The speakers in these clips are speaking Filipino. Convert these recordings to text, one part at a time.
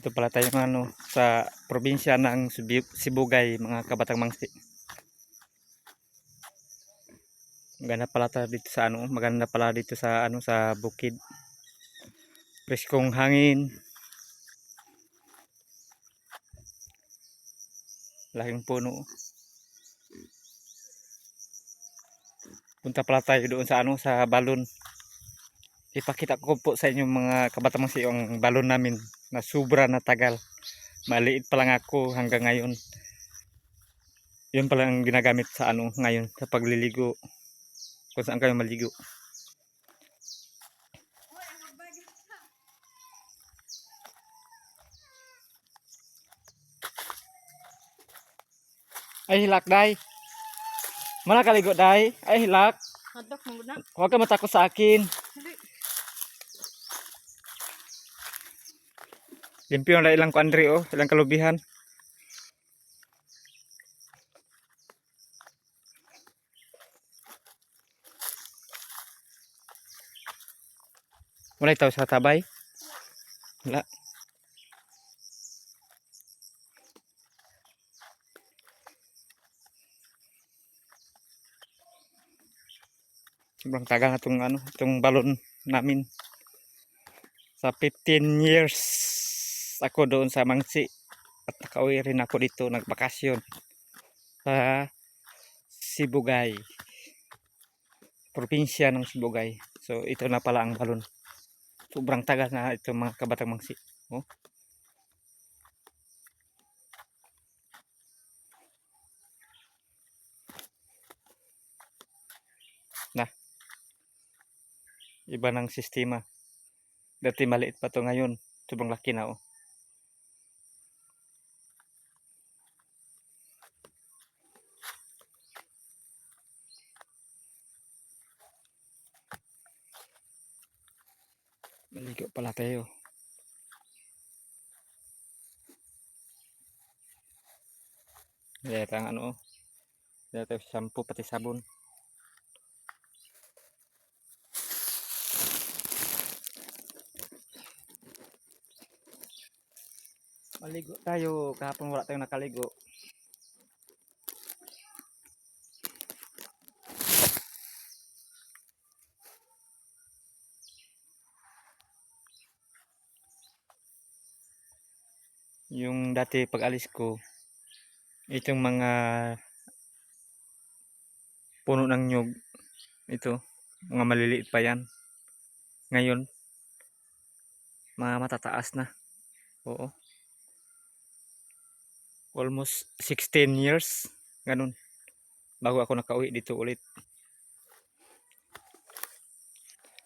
Dito pala tayo sa probinsya ng Sibugay, mga kabatang mangsi. Maganda pala dito sa maganda pala dito sa sa bukid. Preskong hangin. Laking puno. Punta pala tayo doon sa sa balon. Ipakita ko po sa inyo mga kabatang mangsi yung balon namin na sobra na tagal. Maliit pa lang ako hanggang ngayon. Yun pala ang ginagamit sa ngayon sa pagliligo. Kung saan kayo maligo. Ay hilak day. Mana kaligo day? Ay hilak. Hadok mo na. Huwag ka matakot sa akin. Limpyo na ilang kuandri ilang kalubihan. Wala itaw sa tabay. Wala. Sobrang tagal na itong balon namin. Sa 15 years ako doon sa Mangsi. At nakauwi rin ako dito, nagbakasyon. Sa Sibugay. Probinsya ng Sibugay. So ito na pala ang balon. Sobrang tagal na ito mga kabatang Mangsi. Oh. Na. Iba ng sistema. Dati maliit pa to, ngayon sobrang laki na Maligo pala tayo. Dito ang dito shampoo pati sabon. Maligo tayo, kahapon wala tayong nakaligo. Yung dati pag alis ko, itong mga puno ng nyug, ito, mga maliliit pa yan. Ngayon, mga matataas na. Oo. Almost 16 years, ganun, bago ako nakauwi dito ulit.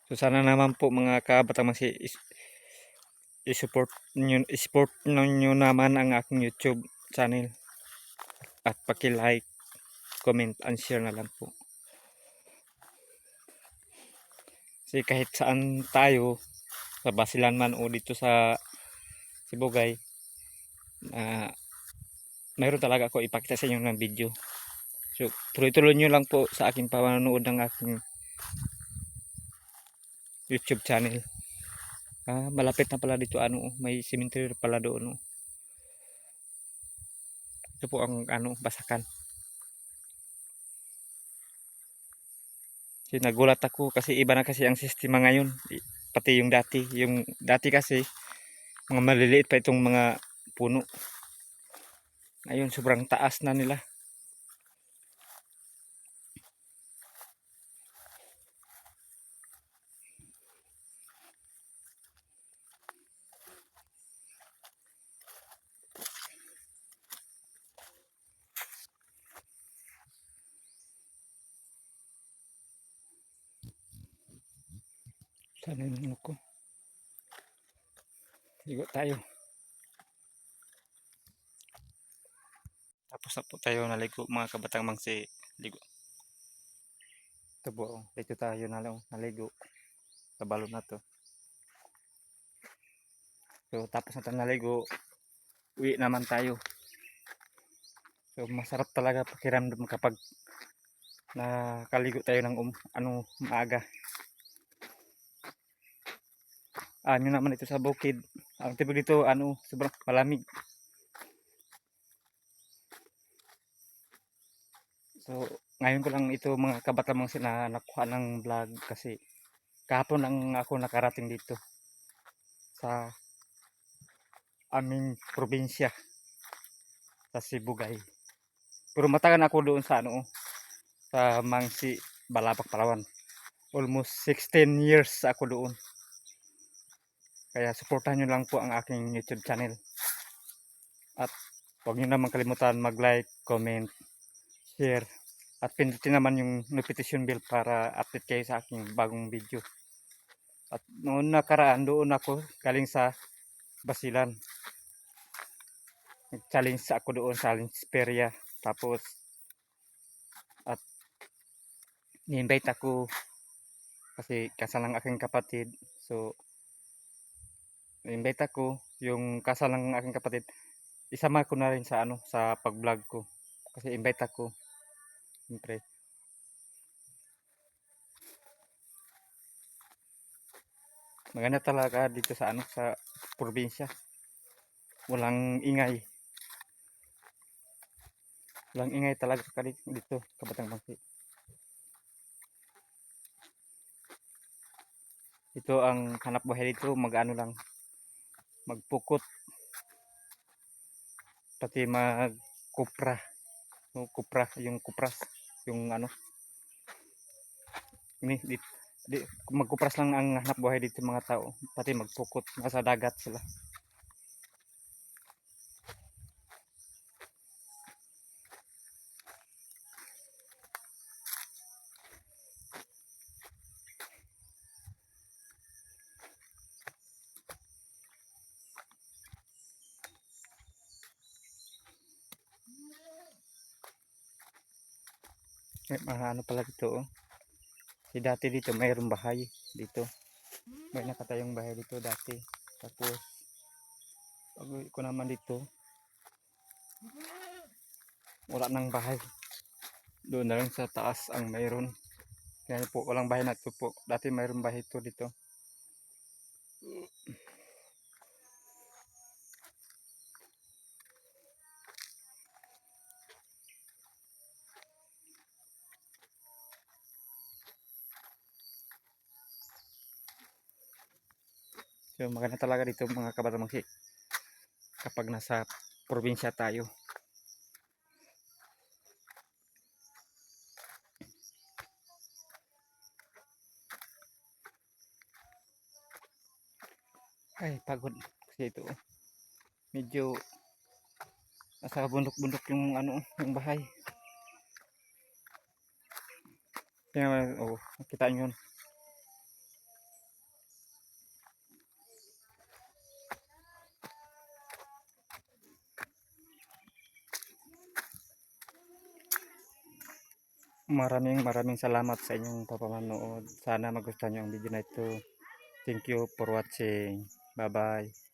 So sana naman po mga kabatang mangsi, i-support nyo naman ang aking YouTube channel. At paki-like, comment, and share na lang po. Kasi kahit saan tayo, sa Basilan man o dito sa Sibugay, mayroon talaga ako ipakita sa inyo ng video. So tuloy-tuloy nyo lang po sa aking panonood ng aking YouTube channel. Malapit na pala dito may cemetery pala doon. Ito po ang Basakan. Kasi nagulat ako kasi iba na kasi ang sistema ngayon. Pati yung dati kasi mga maliliit pa itong mga puno. Ngayon sobrang taas na nila. Sana yung ko. Ligo tayo. Tapos na po tayo naligo mga kabatang mangsi. Ligo. Ito po, dito tayo naligo sa balon na to. So tapos na tayo naligo, uwi naman tayo. So masarap talaga pakiramdam kapag nakaligo tayo ng maaga. Ano naman ito sa bukid. Ang tipo dito ano, sobrang malamig. So, ngayon ko lang ito mga kabatamang na nakuha ng vlog kasi kahapon lang ako nakarating dito sa aming probinsya sa Sibugay. Pero matagal na ako doon sa ano, sa Mangsi, Balapak, Palawan. Almost 16 years ako doon. Kaya suportahan nyo lang po ang aking YouTube channel. At huwag nyo naman kalimutan mag-like, comment, share. At pindutin naman yung notification bell para update kayo sa aking bagong video. At noon nakaraan doon ako galing sa Basilan. Nag-challenge ako doon sa Linsperia. Tapos at ni-invite ako kasi kasal ng aking kapatid. So ni-invite ako yung kasal ng aking kapatid. Isama ko na rin sa ano sa pag-vlog ko kasi invite ako. Siyempre, maganda talaga dito sa ano sa probinsya. Walang ingay. Walang ingay talaga dito, Kabatang Bangsi. Ito ang hanap buhay dito, mag-ano lang, magpukot, pati mag-kupra. Kupra, yung kupras, yung ano, ini magkupras lang ang hanap buhay dito mga tao, pati magpukot, nasa dagat sila. Mga ano pala dito, oh. Si dati dito mayroong bahay dito. May nakatayong bahay dito dati. Tapos pag ko naman dito, wala nang bahay. Doon na lang sa taas ang mayroon. Kaya po walang bahay na ito po. Dati mayroong bahay ito dito. So maganda talaga dito mga kabatang kapag nasa probinsya tayo. Ay, pagod kasi ito. Medyo nasa bundok-bundok yung ano, yung bahay. Kaya oh, kita niyo yun. Maraming salamat sa inyong papamanood. Sana magustuhan niyo ang video na ito. Thank you for watching. Bye bye.